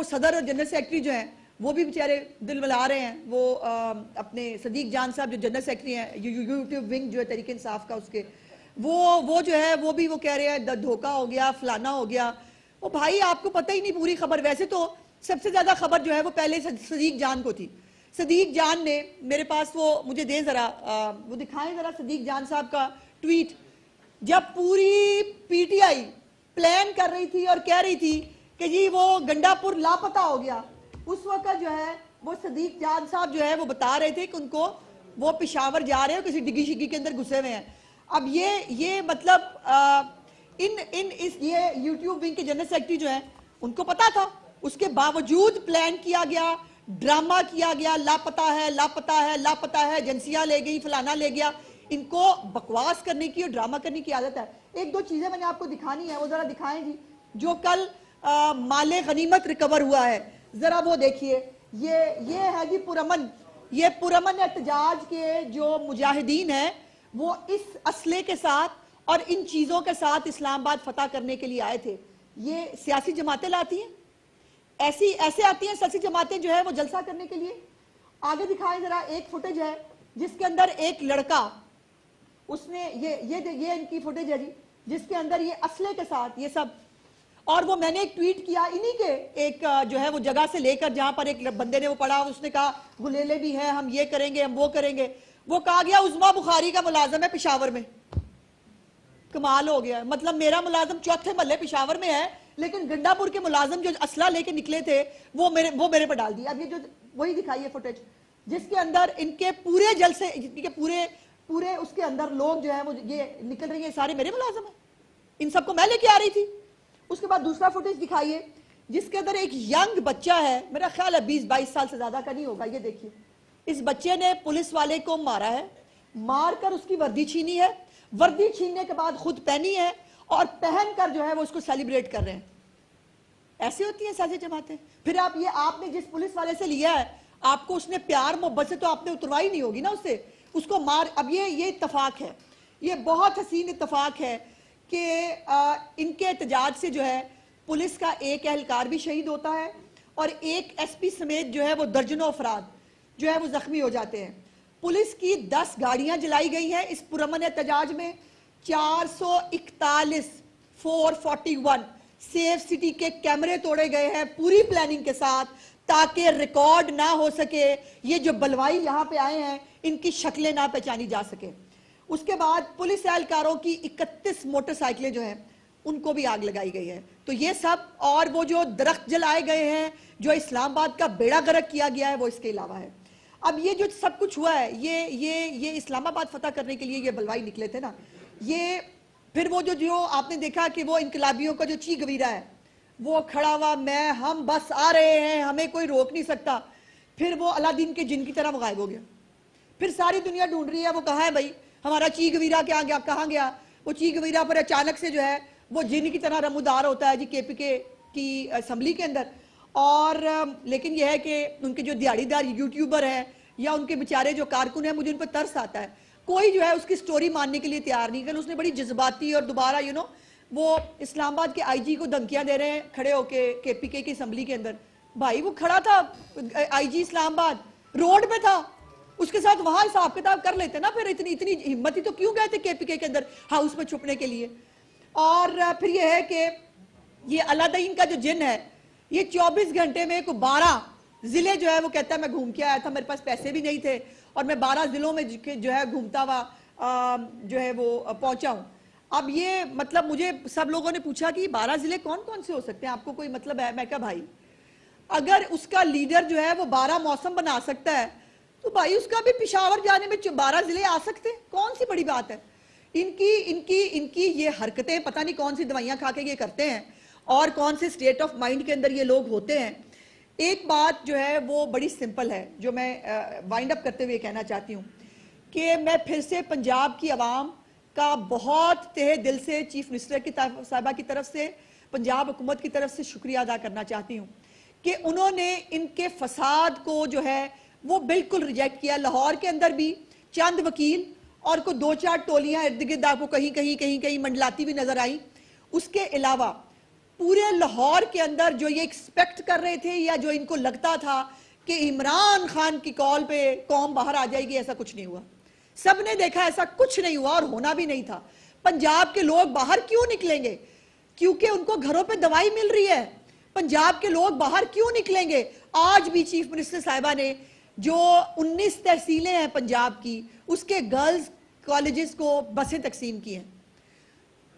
वो सदर और जनरल सेक्रेटरी जो हैं वो भी बेचारे दिल मिला रहे हैं। वो अपने सदीक जान साहब जो जनरल सेक्रेटरी हैं यूट्यूब विंग जो है तहरीक इंसाफ का, उसके वो जो है वो भी वो कह रहे हैं धोखा हो गया, फलाना हो गया। वो भाई आपको पता ही नहीं पूरी खबर। वैसे तो सबसे ज्यादा खबर जो है वो पहले सदीक जान को थी। सदीक जान ने मेरे पास वो मुझे दें जरा, वो दिखाएं जरा सदीक जान साहब का ट्वीट, जब पूरी पीटीआई प्लान कर रही थी और कह रही थी कि जी वो गंडापुर लापता हो गया, उस वक्त जो है वो सदीक जान साहब जो है वो बता रहे थे कि उनको वो पेशावर जा रहे हैं, किसी डिग्गी शिग्गी के अंदर घुसे हुए हैं। अब ये मतलब ये यूट्यूब विंग के जनरल सेक्रेटरी जो है उनको पता था, उसके बावजूद प्लान किया गया, ड्रामा किया गया, लापता है लापता है लापता है, एजेंसियां ले गई, फलाना ले गया। इनको बकवास करने की और ड्रामा करने की आदत है। एक दो चीजें मैंने आपको दिखानी है, वो जरा दिखाएं जी। जो कल माले गनीमत रिकवर हुआ है, जरा वो देखिए। ये है जी पुरअमन, ये पुरअमन एहतजाज के जो मुजाहिदीन हैं वो इस असले के साथ और इन चीजों के साथ इस्लामाबाद फतह करने के लिए आए थे। ये सियासी जमातें लाती हैं, ऐसे आती हैं सियासी जमातें जो है वो जलसा करने के लिए। आगे दिखाएं जरा, एक फुटेज है जिसके अंदर एक लड़का, उसने ये इनकी फुटेज है जी, जिसके अंदर ये असले के साथ ये सब, और वो मैंने एक ट्वीट किया इन्हीं के एक जो है वो जगह से लेकर जहां पर एक बंदे ने वो पढ़ा, उसने कहा गुलेले भी हैं, हम ये करेंगे, हम वो करेंगे। वो कहा गया उज़्मा बुखारी का मुलाजम है पेशावर में। कमाल हो गया। मतलब मेरा मुलाजम चौथे महल्ले पेशावर में है, लेकिन गंडापुर के मुलाजम जो असला लेके निकले थे वो मेरे पर डाल दिया। अब ये जो वही दिखाई है फुटेज, जिसके अंदर इनके पूरे जलसे, इनके पूरे उसके अंदर लोग जो है वो ये निकल रही है, सारे मेरे मुलाजम है, इन सबको मैं लेके आ रही थी। उसके बाद दूसरा फुटेज दिखाइए जिसके अंदर एक यंग बच्चा है, मेरा ख्याल है 20-22 साल से ज्यादा का नहीं होगा। ये देखिए, इस बच्चे ने पुलिस वाले को मारा है, मारकर उसकी वर्दी छीनी है, वर्दी छीनने के बाद खुद पहनी है और पहनकर जो है वो उसको सेलिब्रेट कर रहे हैं। ऐसी होती है साजिश जमातें। फिर आप ये आपने जिस पुलिस वाले से लिया है, आपको उसने प्यार मोहब्बत से तो आपने उतरवाई नहीं होगी ना उससे, उसको मार। अब ये इत्तफाक है, ये बहुत हसीन इत्तफाक है कि इनके एहतजाज से जो है पुलिस का एक एहलकार भी शहीद होता है और एक एसपी समेत जो है वो दर्जनों अफराद जो है वो जख्मी हो जाते हैं। पुलिस की 10 गाड़ियां जलाई गई हैं इस पुरअमन एहतजाज में। 441 441 सेफ सिटी के कैमरे तोड़े गए हैं पूरी प्लानिंग के साथ, ताकि रिकॉर्ड ना हो सके, ये जो बलवाई यहाँ पे आए हैं इनकी शक्लें ना पहचानी जा सके। उसके बाद पुलिस एहलकारों की 31 मोटरसाइकिलें जो हैं उनको भी आग लगाई गई है। तो ये सब, और वो जो दरख्त जलाए गए हैं, जो इस्लामाबाद का बेड़ा गर्क किया गया है, वो इसके अलावा है। अब ये जो सब कुछ हुआ है, ये इस्लामाबाद फतह करने के लिए ये बलवाई निकले थे ना। ये फिर वो जो आपने देखा कि वो इनकलाबियों का जो ची गवीरा है वो खड़ा हुआ, हम बस आ रहे हैं, हमें कोई रोक नहीं सकता। फिर वो अलादीन के जिन की तरह गायब हो गया। फिर सारी दुनिया ढूंढ रही है वो कहाँ है भाई, हमारा ची गवीरा क्या गया, कहाँ गया। वो ची गवीरा पर अचानक से जो है वो जिन की तरह रमूदार होता है जी केपीके की असम्बली के अंदर। और लेकिन यह है कि उनके जो दिहाड़ीदार यूट्यूबर है या उनके बेचारे जो कारकुन है, मुझे उन पर तरस आता है। कोई जो है उसकी स्टोरी मानने के लिए तैयार नहीं। कल उसने बड़ी जज्बाती और दोबारा वो इस्लामाबाद के आईजी को धमकियां दे रहे हैं खड़े होके केपीके की असम्बली के अंदर। भाई वो खड़ा था आईजी इस्लामाबाद, रोड पे था, उसके साथ वहां हिसाब किताब कर लेते ना। फिर इतनी हिम्मत ही तो क्यों गए थे केपीके के अंदर हाउस में छुपने के लिए। और फिर यह है कि ये अलादीन का जो जिन है ये 24 घंटे में 12 जिले जो है वो कहता है मैं घूम के आया था, मेरे पास पैसे भी नहीं थे और मैं 12 जिलों में जो है घूमता हुआ जो है वो पहुंचा हूं। अब ये मतलब मुझे सब लोगों ने पूछा कि 12 जिले कौन कौन से हो सकते हैं, आपको कोई मतलब है? मैं कहा भाई अगर उसका लीडर जो है वो 12 मौसम बना सकता है तो भाई उसका भी पेशावर जाने में 12 जिले आ सकते हैं, कौन सी बड़ी बात है। इनकी ये हरकतें, पता नहीं कौन सी दवाइयां खा के ये करते हैं और कौन से स्टेट ऑफ माइंड के अंदर ये लोग होते हैं। एक बात जो है वो बड़ी सिंपल है जो मैं वाइंड अप करते हुए कहना चाहती हूँ कि मैं फिर से पंजाब की आवाम का बहुत तहे दिल से चीफ मिनिस्टर की साहिबा की तरफ से, पंजाब हुकूमत की तरफ से शुक्रिया अदा करना चाहती हूँ कि उन्होंने इनके फसाद को जो है वो बिल्कुल रिजेक्ट किया। लाहौर के अंदर भी चंद वकील और को 2-4 टोलियां इर्द गिर्द आपको कहीं कहीं मंडलाती भी नजर आई। उसके अलावा पूरे लाहौर के अंदर जो ये एक्सपेक्ट कर रहे थे या जो इनको लगता था कि इमरान खान की कॉल पे कौम बाहर आ जाएगी, ऐसा कुछ नहीं हुआ। सबने देखा ऐसा कुछ नहीं हुआ और होना भी नहीं था। पंजाब के लोग बाहर क्यों निकलेंगे? क्योंकि उनको घरों पे दवाई मिल रही है। पंजाब के लोग बाहर क्यों निकलेंगे? आज भी चीफ मिनिस्टर साहिबा ने जो 19 तहसीलें हैं पंजाब की, उसके गर्ल्स कॉलेजेस को बसें तकसीम की हैं।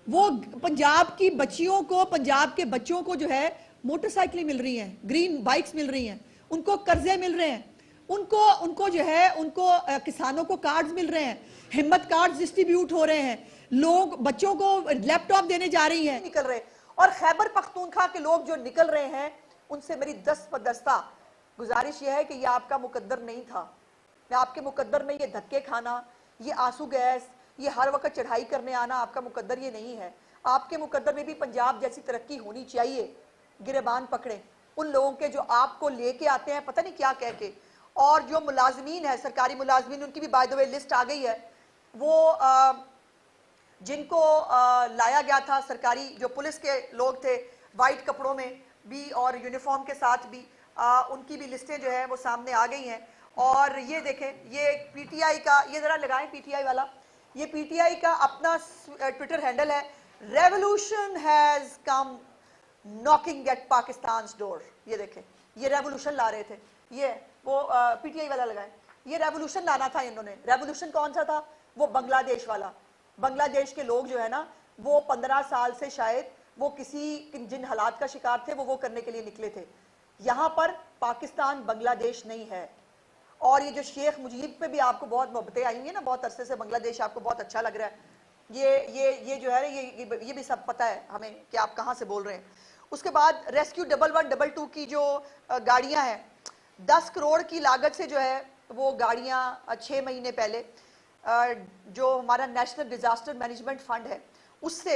वो पंजाब की बच्चियों को, पंजाब के बच्चों को जो है मोटरसाइकिलें मिल रही हैं, ग्रीन बाइक्स मिल रही हैं, उनको कर्जे मिल रहे हैं, उनको जो है उनको किसानों को कार्ड्स मिल रहे हैं, हिम्मत कार्ड्स डिस्ट्रीब्यूट हो रहे हैं, लोग बच्चों को लैपटॉप देने जा रही हैं, निकल रहे। और खैबर पख्तूनख्वा के लोग जो निकल रहे हैं, उनसे मेरी दस्तबदस्ता गुजारिश यह है कि यह आपका मुकद्दर नहीं था। मैं आपके मुकद्दर में ये धक्के खाना, ये आंसू गैस, ये हर वक्त चढ़ाई करने आना आपका मुकद्दर ये नहीं है। आपके मुकद्दर में भी पंजाब जैसी तरक्की होनी चाहिए। गिरेबान पकड़े उन लोगों के जो आपको लेके आते हैं पता नहीं क्या कह के, और जो मुलाजमीन है, सरकारी मुलाजमीन, उनकी भी बाय द वे लिस्ट आ गई है। वो जिनको लाया गया था, सरकारी जो पुलिस के लोग थे वाइट कपड़ों में भी और यूनिफॉर्म के साथ भी, उनकी भी लिस्टें जो है वो सामने आ गई हैं। और ये देखें, ये पीटीआई का, ये जरा लगाएं पीटीआई वाला, ये पीटीआई का अपना ट्विटर हैंडल है, revolution has come knocking at Pakistan door. ये देखें, ये रेवोल्यूशन ला रहे थे, ये वो पीटीआई वाला लगाएं, ये रेवोल्यूशन लाना था इन्होंने। रेवोल्यूशन कौन सा था? वो बांग्लादेश वाला। बांग्लादेश के लोग जो है ना, वो 15 साल से शायद वो किसी जिन हालात का शिकार थे वो करने के लिए निकले थे। यहां पर पाकिस्तान बांग्लादेश नहीं है। और ये जो शेख मुजीब पे भी आपको बहुत मोहब्बतें आई हैं ना, बहुत अरसे से बांग्लादेश आपको बहुत अच्छा लग रहा है, ये जो है ये भी सब पता है हमें कि आप कहां से बोल रहे हैं। उसके बाद रेस्क्यू 1112 की जो गाड़ियां हैं, 10 करोड़ की लागत से जो है वो गाड़ियां 6 महीने पहले जो हमारा नेशनल डिजास्टर मैनेजमेंट फंड है उससे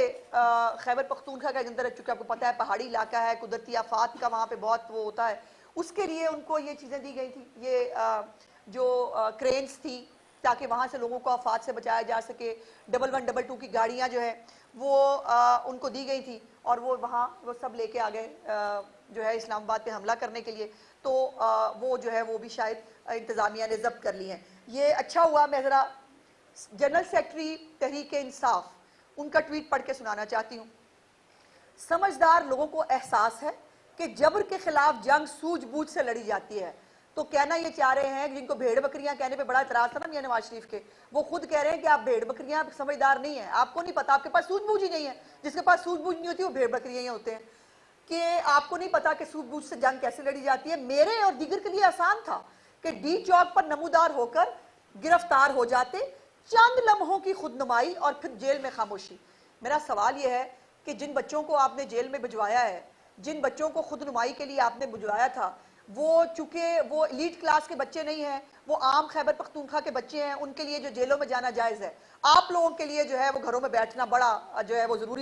खैबर पख्तूनख्वा के अंदर, चूंकि आपको पता है पहाड़ी इलाका है, कुदरती आफात का वहाँ पे बहुत वो होता है, उसके लिए उनको ये चीज़ें दी गई थी, ये जो क्रेन्स थी, ताकि वहाँ से लोगों को आफात से बचाया जा सके। 1112 की गाड़ियाँ जो है वो उनको दी गई थी और वो वहाँ वो सब लेके आ गए जो है इस्लामाबाद पे हमला करने के लिए। तो वो जो है वो भी शायद इंतज़ामिया ने जब्त कर ली हैं। ये अच्छा हुआ। मैं ज़रा जनरल सेक्रेटरी तहरीक इंसाफ उनका ट्वीट पढ़ के सुनाना चाहती हूँ। समझदार लोगों को एहसास है कि जबर के खिलाफ जंग सूझबूझ से लड़ी जाती है। तो कहना ये चाह रहे हैं, जिनको भेड़ बकरियां कहने पे बड़ा इतराज था ना मियां नवाज शरीफ के, वो खुद कह रहे हैं कि आप भेड़ बकरियां समझदार नहीं है, आपको नहीं पता, आपके पास सूझबूझ ही नहीं है। जिसके पास सूझबूझ नहीं होती वो भेड़ बकरियां ही होते हैं, कि आपको नहीं पता कि सूझबूझ से जंग कैसे लड़ी जाती है। मेरे और दीगर के लिए आसान था कि डी चौक पर नमूदार होकर गिरफ्तार हो जाते, चंद लम्हों की खुदनुमाई और फिर जेल में खामोशी। मेरा सवाल यह है कि जिन बच्चों को आपने जेल में भिजवाया है, जिन बच्चों को खुदनुमाई के लिए आपने भिजवाया था, वो चूंकि वो एलीट क्लास के बच्चे नहीं हैं, वो आम खैबर पख्तूनख्वा के बच्चे हैं, उनके लिए जो जेलों में जाना जायज़ है, आप लोगों के लिए जो है वो घरों में बैठना बड़ा जो है वो ज़रूरी